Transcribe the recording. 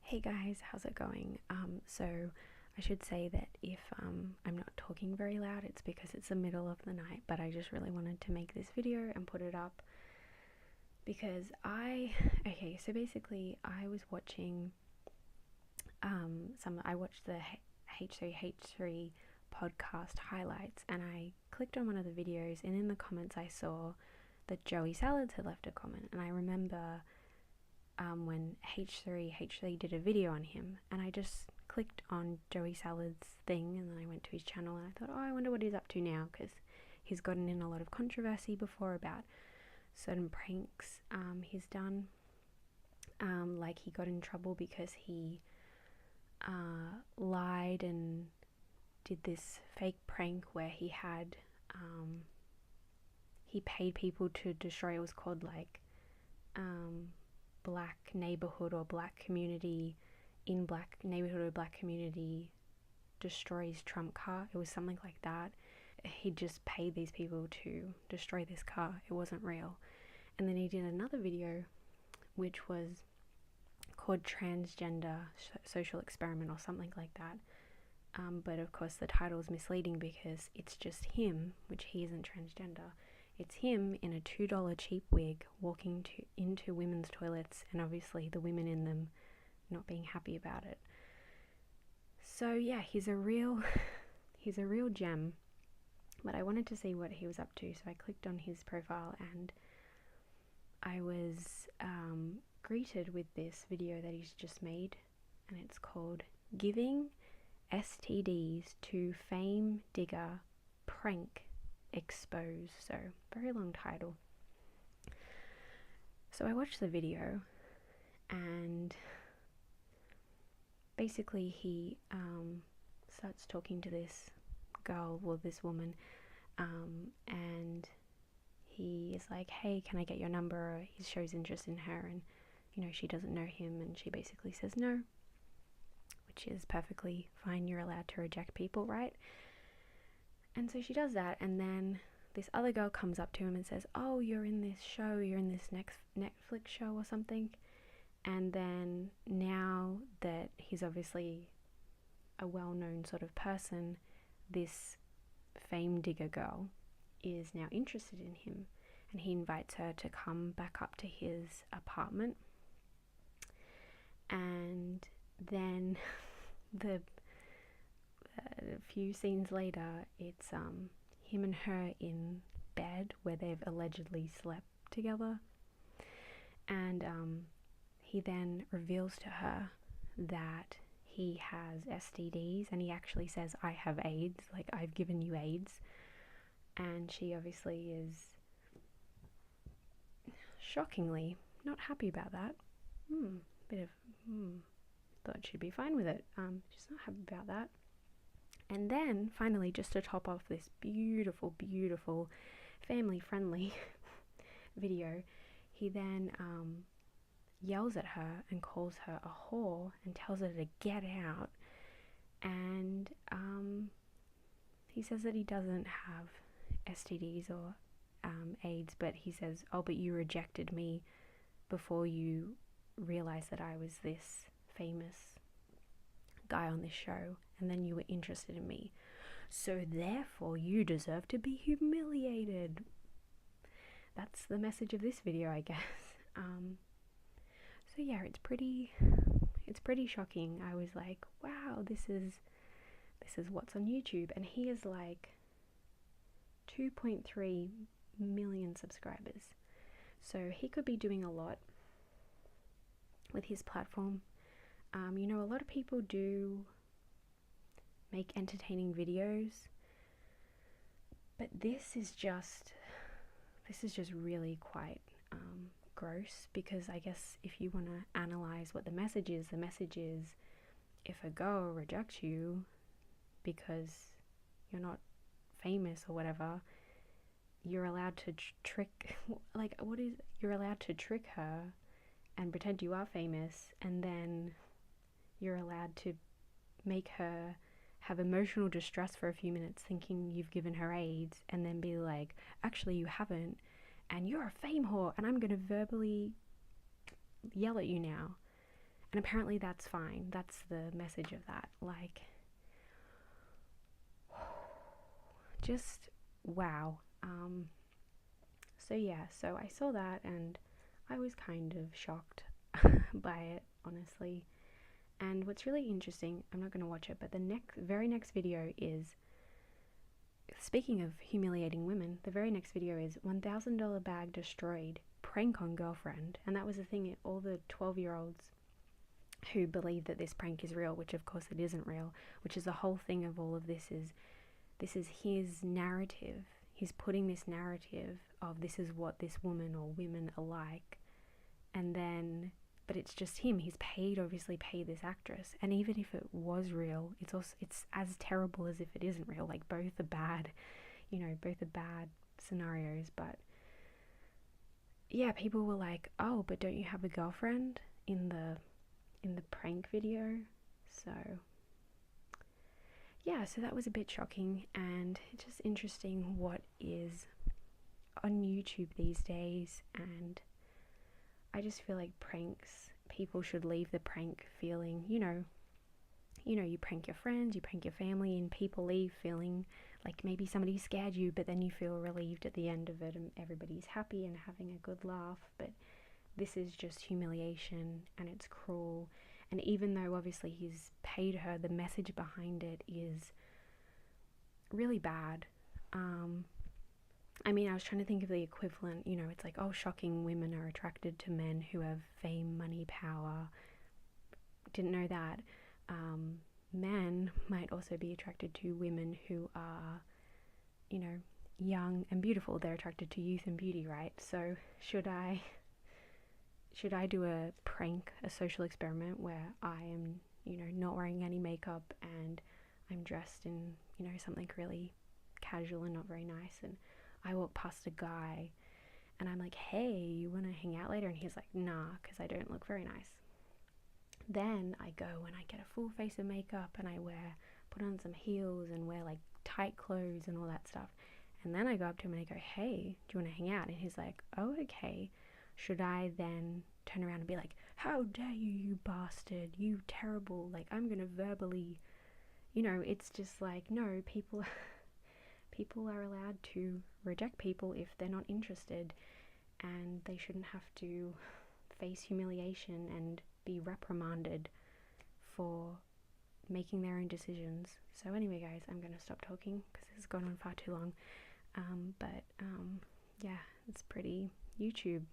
Hey guys, how's it going? So I should say that if I'm not talking very loud, it's because it's the middle of the night, but I just really wanted to make this video and put it up because okay, so basically I was watching I watched the H3H3 podcast highlights, and I clicked on one of the videos, and in the comments I saw that Joey Salads had left a comment, and I remember when H3H3 did a video on him, and I just clicked on Joey Salad's thing, and then I went to his channel, and I thought, oh, I wonder what he's up to now, because he's gotten in a lot of controversy before about certain pranks he's done. Like he got in trouble because he lied and did this fake prank where he paid people to destroy, it was called like black neighborhood or black community in black neighborhood or black community destroys Trump car. It was something like that. He just paid these people to destroy this car. It wasn't real. And then he did another video which was called Transgender Social Experiment or something like that. But of course the title is misleading because it's just him, which he isn't transgender. It's him in a $2 cheap wig walking into women's toilets, and obviously the women in them not being happy about it. So yeah, he's a real gem. But I wanted to see what he was up to, so I clicked on his profile, and I was greeted with this video that he's just made, and it's called Giving STDs to Fame Digger Prank Expose. So very long title. So I watched the video, and basically he starts talking to this girl, well, this woman, and he is like, hey, can I get your number? He shows interest in her, and she doesn't know him, and she basically says no, which is perfectly fine. You're allowed to reject people, right? And so she does that, and then this other girl comes up to him and says, oh, you're in this show, you're in this next Netflix show or something. And then now that he's obviously a well-known sort of person, this fame digger girl is now interested in him, and he invites her to come back up to his apartment. And then a few scenes later, it's him and her in bed where they've allegedly slept together, and he then reveals to her that he has STDs, and he actually says, I have AIDS, like I've given you AIDS. And she obviously is shockingly not happy about that. Thought she'd be fine with it. She's not happy about that. And then finally, just to top off this beautiful, beautiful, family-friendly video, he then yells at her and calls her a whore and tells her to get out. And he says that he doesn't have STDs or AIDS, but he says, oh, but you rejected me before you realized that I was this famous guy on this show, and then you were interested in me, so therefore you deserve to be humiliated. That's the message of this video, I guess. So yeah, it's pretty shocking. I was like, wow, this is what's on YouTube, and he is like 2.3 million subscribers, so he could be doing a lot with his platform. A lot of people do make entertaining videos, but this is just really quite gross, because I guess if you want to analyze what the message is, if a girl rejects you because you're not famous or whatever, you're allowed to you're allowed to trick her and pretend you are famous, and then you're allowed to make her have emotional distress for a few minutes thinking you've given her AIDS, and then be like, actually you haven't, and you're a fame whore, and I'm going to verbally yell at you now. And apparently that's fine. That's the message of that. Like, just wow. So yeah, so I saw that and I was kind of shocked by it, honestly. And what's really interesting, I'm not going to watch it, but the very next video is, speaking of humiliating women, the very next video is $1,000 bag destroyed, prank on girlfriend. And that was the thing, all the 12-year-olds who believe that this prank is real, which of course it isn't real, which is the whole thing of all of this is his narrative. He's putting this narrative of this is what this woman or women are like, and then, but it's just him. He's obviously paid this actress, and even if it was real, it's as terrible as if it isn't real. Like, both are bad, both are bad scenarios. But yeah, people were like, oh, but don't you have a girlfriend in the prank video? So yeah, so that was a bit shocking, and just interesting what is on YouTube these days. And I just feel like pranks, people should leave the prank feeling, you prank your friends, you prank your family, and people leave feeling like maybe somebody scared you, but then you feel relieved at the end of it and everybody's happy and having a good laugh. But this is just humiliation, and it's cruel. And even though obviously he's paid her, the message behind it is really bad. I mean, I was trying to think of the equivalent, it's like, oh, shocking, women are attracted to men who have fame, money, power. Didn't know that. Men might also be attracted to women who are, young and beautiful. They're attracted to youth and beauty, right? So should I do a prank, a social experiment where I am, not wearing any makeup and I'm dressed in, something really casual and not very nice, and I walk past a guy and I'm like, hey, you want to hang out later? And he's like, nah, because I don't look very nice. Then I go and I get a full face of makeup and I put on some heels and wear like tight clothes and all that stuff. And then I go up to him and I go, hey, do you want to hang out? And he's like, oh, okay. Should I then turn around and be like, how dare you, you bastard, you terrible, like, I'm gonna verbally, it's just like, no, people are allowed to reject people if they're not interested, and they shouldn't have to face humiliation and be reprimanded for making their own decisions. So anyway, guys, I'm gonna stop talking because this has gone on far too long. But yeah, it's pretty YouTube